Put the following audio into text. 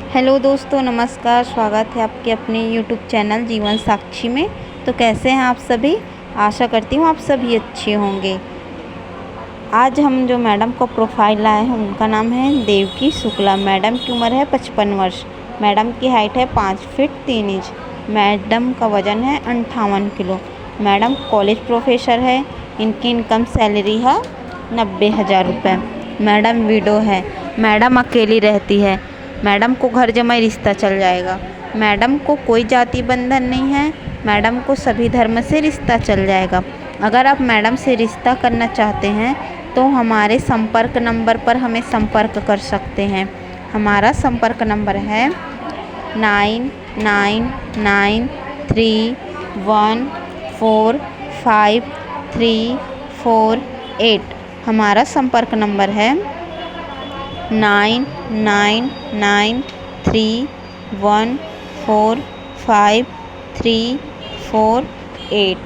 Hello दोस्तों, नमस्कार। स्वागत है आपके अपने यूट्यूब चैनल जीवन साक्षी में। तो कैसे हैं आप सभी? आशा करती हूँ आप सभी अच्छे होंगे। आज हम जो मैडम को प्रोफाइल लाए हैं उनका नाम है देवकी शुक्ला। मैडम की उम्र है 55 वर्ष। मैडम की हाइट है 5 फीट 3 इंच। मैडम का वज़न है 58 किलो। मैडम कॉलेज प्रोफेसर है। इनकी इनकम सैलरी है 90,000 रुपये। मैडम विडो है। मैडम अकेली रहती है। मैडम को घर जमाई रिश्ता चल जाएगा। मैडम को कोई जाति बंधन नहीं है। मैडम को सभी धर्म से रिश्ता चल जाएगा। अगर आप मैडम से रिश्ता करना चाहते हैं तो हमारे संपर्क नंबर पर हमें संपर्क कर सकते हैं। हमारा संपर्क नंबर है 9999314538। हमारा संपर्क नंबर है 9999314538।